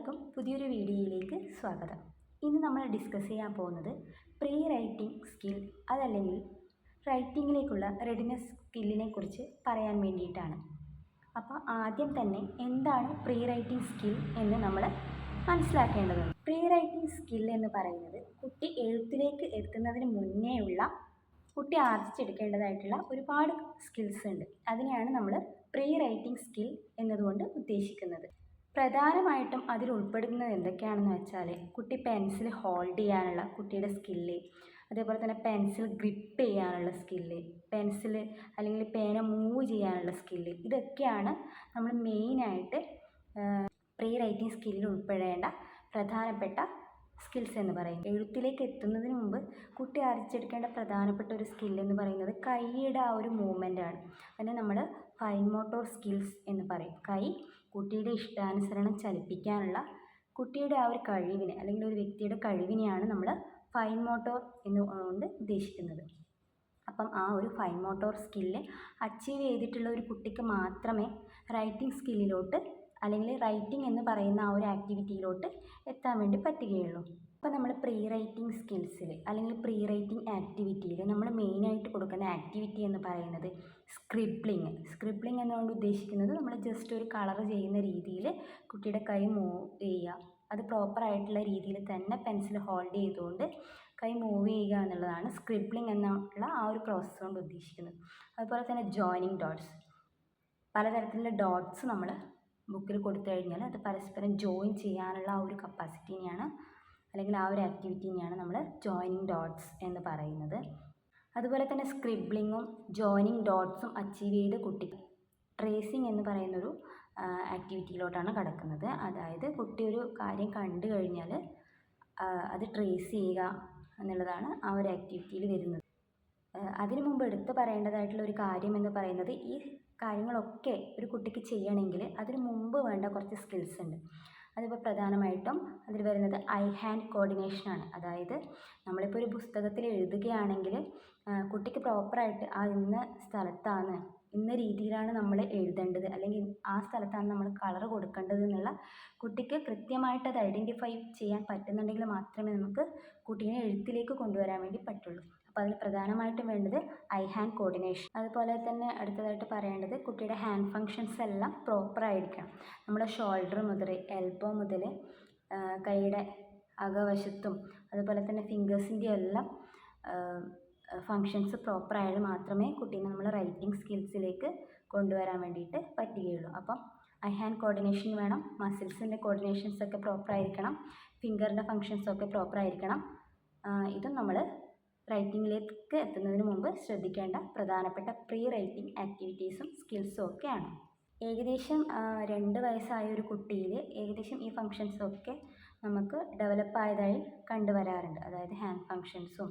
എല്ലാവർക്കും പുതിയൊരു വീഡിയോയിലേക്ക് സ്വാഗതം. ഇന്ന് നമ്മൾ ഡിസ്കസ് ചെയ്യാൻ പോകുന്നത് പ്രീ റൈറ്റിംഗ് സ്കിൽ അതല്ലെങ്കിൽ റൈറ്റിങ്ങിലേക്കുള്ള റെഡിനെസ് സ്കില്ലിനെ കുറിച്ച് പറയാൻ വേണ്ടിയിട്ടാണ്. അപ്പോൾ ആദ്യം തന്നെ എന്താണ് പ്രീ റൈറ്റിംഗ് സ്കിൽ എന്ന് നമ്മൾ മനസ്സിലാക്കേണ്ടതുണ്ട്. പ്രീ റൈറ്റിംഗ് സ്കിൽ എന്ന് പറയുന്നത് കുട്ടി എഴുത്തിലേക്ക് എത്തുന്നതിന് മുന്നേ ഉള്ള കുട്ടി ആർജിച്ചെടുക്കേണ്ടതായിട്ടുള്ള ഒരുപാട് സ്കിൽസ് ഉണ്ട്. അതിനെയാണ് നമ്മൾ പ്രീ റൈറ്റിംഗ് സ്കിൽ എന്നതുകൊണ്ട് ഉദ്ദേശിക്കുന്നത്. പ്രധാനമായിട്ടും അതിൽ ഉൾപ്പെടുന്നത് എന്തൊക്കെയാണെന്ന് വെച്ചാൽ കുട്ടി പെൻസിൽ ഹോൾഡ് ചെയ്യാനുള്ള കുട്ടിയുടെ സ്കില്ല്, അതേപോലെ തന്നെ പെൻസിൽ ഗ്രിപ്പ് ചെയ്യാനുള്ള സ്കില്ല്, പെൻസിൽ അല്ലെങ്കിൽ പേന മൂവ് ചെയ്യാനുള്ള സ്കില്ല്, ഇതൊക്കെയാണ് നമ്മൾ മെയിനായിട്ട് പ്രീ റൈറ്റിംഗ് സ്കില്ലിൽ ഉൾപ്പെടേണ്ട പ്രധാനപ്പെട്ട സ്കിൽസ് എന്ന് പറയുന്നത്. എഴുത്തിലേക്ക് എത്തുന്നതിന് മുമ്പ് കുട്ടി ആർജിച്ചെടുക്കേണ്ട പ്രധാനപ്പെട്ട ഒരു സ്കില്ലെന്ന് പറയുന്നത് കൈയുടെ ആ ഒരു മൂവ്മെൻ്റാണ്. അതിനെ നമ്മൾ ഫൈൻ മോട്ടോർ സ്കിൽസ് എന്ന് പറയും. കൈ കുട്ടിയുടെ ഇഷ്ടാനുസരണം ചലിപ്പിക്കാനുള്ള കുട്ടിയുടെ ആ ഒരു കഴിവിനെ അല്ലെങ്കിൽ ഒരു വ്യക്തിയുടെ കഴിവിനെയാണ് നമ്മൾ ഫൈൻ മോട്ടോർ എന്നുകൊണ്ട് ഉദ്ദേശിക്കുന്നത്. അപ്പം ആ ഒരു ഫൈൻ മോട്ടോർ സ്കില്ല് അച്ചീവ് ചെയ്തിട്ടുള്ള ഒരു കുട്ടിക്ക് മാത്രമേ റൈറ്റിംഗ് സ്കില്ലിലോട്ട് അല്ലെങ്കിൽ റൈറ്റിംഗ് എന്ന് പറയുന്ന ആ ഒരു ആക്ടിവിറ്റിയിലോട്ട് എത്താൻ വേണ്ടി പറ്റുകയുള്ളൂ. അപ്പോൾ നമ്മൾ പ്രീ റൈറ്റിംഗ് സ്കിൽസിൽ അല്ലെങ്കിൽ പ്രീ റൈറ്റിംഗ് ആക്ടിവിറ്റിയിൽ നമ്മൾ മെയിനായിട്ട് കൊടുക്കുന്ന ആക്ടിവിറ്റി എന്ന് പറയുന്നത് സ്ക്രിബ്ലിംഗ് എന്നുകൊണ്ട് ഉദ്ദേശിക്കുന്നത് നമ്മൾ ജസ്റ്റ് ഒരു കളർ ചെയ്യുന്ന രീതിയിൽ കുട്ടിയുടെ കൈ മൂവ് ചെയ്യുക, അത് പ്രോപ്പറായിട്ടുള്ള രീതിയിൽ തന്നെ പെൻസിൽ ഹോൾഡ് ചെയ്തുകൊണ്ട് കൈ മൂവ് ചെയ്യുക എന്നുള്ളതാണ് സ്ക്രിബ്ലിംഗ് എന്നുള്ള ആ ഒരു പ്രോസസ്സ് കൊണ്ട് ഉദ്ദേശിക്കുന്നത്. അതുപോലെ തന്നെ ജോയിനിങ് ഡോട്ട്സ്, പലതരത്തിലുള്ള ഡോട്ട്സ് നമ്മൾ ബുക്കിൽ കൊടുത്തു കഴിഞ്ഞാൽ അത് പരസ്പരം ജോയിൻ ചെയ്യാനുള്ള ആ ഒരു കപ്പാസിറ്റിനെയാണ് അല്ലെങ്കിൽ ആ ഒരു ആക്ടിവിറ്റിനെയാണ് നമ്മൾ ജോയിനിങ് ഡോട്ട്സ് എന്ന് പറയുന്നത്. അതുപോലെ തന്നെ സ്ക്രിബ്ലിങ്ങും ജോയിനിങ് ഡോട്ട്സും അച്ചീവ് ചെയ്ത് കുട്ടി ട്രേസിങ് എന്ന് പറയുന്നൊരു ആക്ടിവിറ്റിയിലോട്ടാണ് കടക്കുന്നത്. അതായത് കുട്ടി ഒരു കാര്യം കണ്ടു കഴിഞ്ഞാൽ അത് ട്രേസ് ചെയ്യുക എന്നുള്ളതാണ് ആ ഒരു ആക്ടിവിറ്റിയിൽ വരുന്നത്. അതിനു മുമ്പ് എടുത്തു പറയേണ്ടതായിട്ടുള്ള ഒരു കാര്യം എന്ന് പറയുന്നത് ഈ കാര്യങ്ങളൊക്കെ ഒരു കുട്ടിക്ക് ചെയ്യണമെങ്കിൽ അതിന് മുമ്പ് വേണ്ട കുറച്ച് സ്കിൽസ് ഉണ്ട്. അതിപ്പോൾ പ്രധാനമായിട്ടും അതിൽ വരുന്നത് ഐ ഹാൻഡ് കോർഡിനേഷനാണ്. അതായത് നമ്മളിപ്പോൾ ഒരു പുസ്തകത്തിൽ എഴുതുകയാണെങ്കിൽ കുട്ടിക്ക് പ്രോപ്പറായിട്ട് ആ ഇന്ന സ്ഥലത്താണ് ഇന്ന രീതിയിലാണ് നമ്മൾ എഴുതേണ്ടത് അല്ലെങ്കിൽ ആ സ്ഥലത്താണ് നമ്മൾ കളർ കൊടുക്കേണ്ടത് എന്നുള്ള കുട്ടിക്ക് കൃത്യമായിട്ട് അത് ഐഡൻറ്റിഫൈ ചെയ്യാൻ പറ്റുന്നുണ്ടെങ്കിൽ മാത്രമേ നമുക്ക് കുട്ടീനെ എഴുത്തിലേക്ക് കൊണ്ടുവരാൻ വേണ്ടി പറ്റുള്ളൂ. അപ്പോൾ അതിൽ പ്രധാനമായിട്ടും വേണ്ടത് ഐ ഹാൻഡ് കോർഡിനേഷൻ. അതുപോലെ തന്നെ അടുത്തതായിട്ട് പറയേണ്ടത് കുട്ടിയുടെ ഹാൻഡ് ഫങ്ഷൻസ് എല്ലാം പ്രോപ്പറായിരിക്കണം. നമ്മുടെ ഷോൾഡർ മുതൽ എൽബോ മുതൽ കൈയുടെ അകവശത്തും അതുപോലെ തന്നെ ഫിംഗേഴ്സിൻ്റെ എല്ലാം ഫങ്ഷൻസ് പ്രോപ്പറായാൽ മാത്രമേ കുട്ടീനെ നമ്മൾ റൈറ്റിംഗ് സ്കിൽസിലേക്ക് കൊണ്ടുവരാൻ വേണ്ടിയിട്ട് പറ്റുകയുള്ളൂ. അപ്പം ഐ ഹാൻഡ് കോർഡിനേഷൻ വേണം, മസിൽസിൻ്റെ കോർഡിനേഷൻസൊക്കെ പ്രോപ്പറായിരിക്കണം, ഫിംഗറിൻ്റെ ഫങ്ഷൻസൊക്കെ പ്രോപ്പറായിരിക്കണം. ഇതും നമ്മൾ റൈറ്റിങ്ങിലേക്ക് എത്തുന്നതിന് മുമ്പ് ശ്രദ്ധിക്കേണ്ട പ്രധാനപ്പെട്ട പ്രീ റൈറ്റിംഗ് ആക്ടിവിറ്റീസും സ്കിൽസും ഒക്കെയാണ്. ഏകദേശം 2 വയസ്സായ ഒരു കുട്ടിയിൽ ഏകദേശം ഈ ഫങ്ഷൻസൊക്കെ നമുക്ക് ഡെവലപ്പ് ആയതായി കണ്ടുവരാറുണ്ട്. അതായത് ഹാൻഡ് ഫങ്ഷൻസും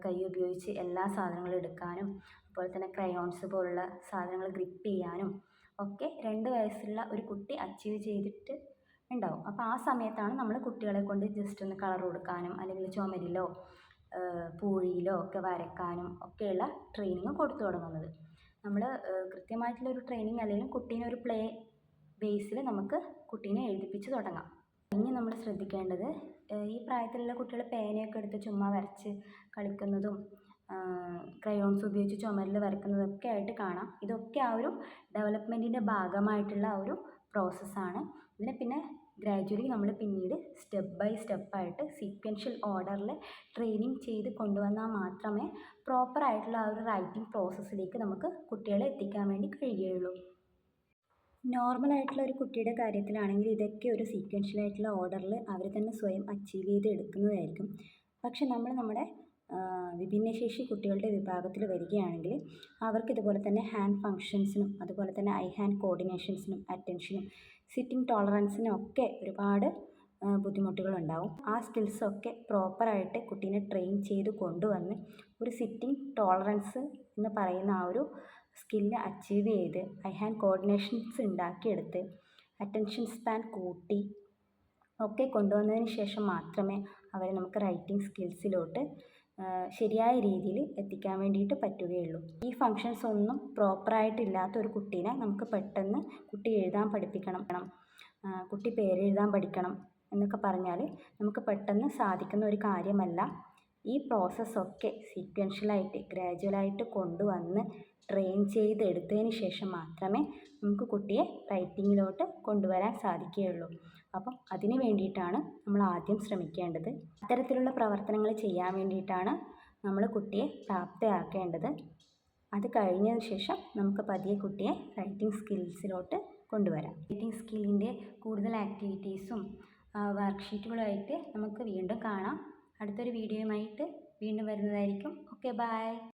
കൈ ഉപയോഗിച്ച് എല്ലാ സാധനങ്ങളും എടുക്കാനും അതുപോലെ തന്നെ ക്രയോൺസ് പോലുള്ള സാധനങ്ങൾ ഗ്രിപ്പ് ചെയ്യാനും ഒക്കെ 2 വയസ്സുള്ള ഒരു കുട്ടി അച്ചീവ് ചെയ്തിട്ട് ഉണ്ടാവും. അപ്പോൾ ആ സമയത്താണ് നമ്മൾ കുട്ടികളെ കൊണ്ട് ജസ്റ്റ് ഒന്ന് കളർ കൊടുക്കാനും അല്ലെങ്കിൽ ചുമരിലോ പൂഴിയിലോ ഒക്കെ വരയ്ക്കാനും ഒക്കെയുള്ള ട്രെയിനിങ് കൊടുത്തു തുടങ്ങുന്നത്. നമ്മൾ കൃത്യമായിട്ടുള്ള ഒരു ട്രെയിനിങ് അല്ലെങ്കിൽ കുട്ടീനെ ഒരു പ്ലേ ബേസിൽ നമുക്ക് കുട്ടീനെ എഴുതിപ്പിച്ച് തുടങ്ങാം. ഇനി നമ്മൾ ശ്രദ്ധിക്കേണ്ടത് ഈ പ്രായത്തിലുള്ള കുട്ടികൾ പേനയൊക്കെ എടുത്ത് ചുമ്മാ വരച്ച് കളിക്കുന്നതും ക്രയോൺസ് ഉപയോഗിച്ച് ചുമരിൽ വരക്കുന്നതൊക്കെ ആയിട്ട് കാണാം. ഇതൊക്കെ ആ ഒരു ഡെവലപ്മെൻറ്റിൻ്റെ ഭാഗമായിട്ടുള്ള ആ ഒരു പ്രോസസ്സാണ്. ഇതിനെ പിന്നെ ഗ്രാജുവലി നമ്മൾ പിന്നീട് സ്റ്റെപ്പ് ബൈ സ്റ്റെപ്പായിട്ട് സീക്വൻഷ്യൽ ഓർഡറിൽ ട്രെയിനിങ് ചെയ്ത് കൊണ്ടുവന്നാൽ മാത്രമേ പ്രോപ്പറായിട്ടുള്ള ആ ഒരു റൈറ്റിംഗ് പ്രോസസ്സിലേക്ക് നമുക്ക് കുട്ടികളെ എത്തിക്കാൻ വേണ്ടി കഴിയുകയുള്ളൂ. നോർമലായിട്ടുള്ള ഒരു കുട്ടിയുടെ കാര്യത്തിലാണെങ്കിൽ ഇതൊക്കെ ഒരു സീക്വൻഷ്യലായിട്ടുള്ള ഓർഡറിൽ അവർ തന്നെ സ്വയം അച്ചീവ് ചെയ്ത് എടുക്കുന്നതായിരിക്കും. പക്ഷെ നമ്മുടെ വിഭിന്നശേഷി കുട്ടികളുടെ വിഭാഗത്തിൽ വരികയാണെങ്കിൽ അവർക്ക് ഇതുപോലെ തന്നെ ഹാൻഡ് ഫങ്ഷൻസിനും അതുപോലെ തന്നെ ഐ ഹാൻഡ് കോർഡിനേഷൻസിനും അറ്റൻഷനും സിറ്റിംഗ് ടോളറൻസിനും ഒക്കെ ഒരുപാട് ബുദ്ധിമുട്ടുകളുണ്ടാവും. ആ സ്കിൽസൊക്കെ പ്രോപ്പറായിട്ട് കുട്ടീനെ ട്രെയിൻ ചെയ്ത് കൊണ്ടുവന്ന് ഒരു സിറ്റിംഗ് ടോളറൻസ് എന്ന് പറയുന്ന ആ ഒരു സ്കില്ല് അച്ചീവ് ചെയ്ത് ഐ ഹാൻഡ് കോർഡിനേഷൻസ് ഉണ്ടാക്കിയെടുത്ത് അറ്റൻഷൻ സ്പാൻ കൂട്ടി ഒക്കെ കൊണ്ടുവന്നതിന് ശേഷം മാത്രമേ അവരെ നമുക്ക് റൈറ്റിംഗ് സ്കിൽസിലോട്ട് ശരിയായ രീതിയിൽ എത്തിക്കാൻ വേണ്ടിയിട്ട് പറ്റുകയുള്ളൂ. ഈ ഫങ്ഷൻസ് ഒന്നും പ്രോപ്പറായിട്ടില്ലാത്ത ഒരു കുട്ടീനെ നമുക്ക് പെട്ടെന്ന് കുട്ടി എഴുതാൻ പഠിപ്പിക്കണം, കുട്ടി പേരെഴുതാൻ പഠിക്കണം എന്നൊക്കെ പറഞ്ഞാൽ നമുക്ക് പെട്ടെന്ന് സാധിക്കുന്ന ഒരു കാര്യമല്ല. ഈ പ്രോസസ്സൊക്കെ സീക്വൻഷ്യലായിട്ട് ഗ്രാജുവലായിട്ട് കൊണ്ടുവന്ന് ട്രെയിൻ ചെയ്തെടുത്തതിന് ശേഷം മാത്രമേ നമുക്ക് കുട്ടിയെ റൈറ്റിങ്ങിലോട്ട് കൊണ്ടുവരാൻ സാധിക്കുകയുള്ളൂ. അപ്പം അതിന് വേണ്ടിയിട്ടാണ് നമ്മൾ ആദ്യം ശ്രമിക്കേണ്ടത്. അത്തരത്തിലുള്ള പ്രവർത്തനങ്ങൾ ചെയ്യാൻ വേണ്ടിയിട്ടാണ് നമ്മൾ കുട്ടിയെ പ്രാപ്തയാക്കേണ്ടത്. അത് കഴിഞ്ഞതിന് ശേഷം നമുക്ക് പതിയെ കുട്ടിയെ റൈറ്റിംഗ് സ്കിൽസിലോട്ട് കൊണ്ടുവരാം. റൈറ്റിംഗ് സ്കില്ലിൻ്റെ കൂടുതൽ ആക്ടിവിറ്റീസും വർക്ക്ഷീറ്റുകളുമായിട്ട് നമുക്ക് വീണ്ടും കാണാം. അടുത്തൊരു വീഡിയോയുമായിട്ട് വീണ്ടും വരുന്നതായിരിക്കും. Okay, by.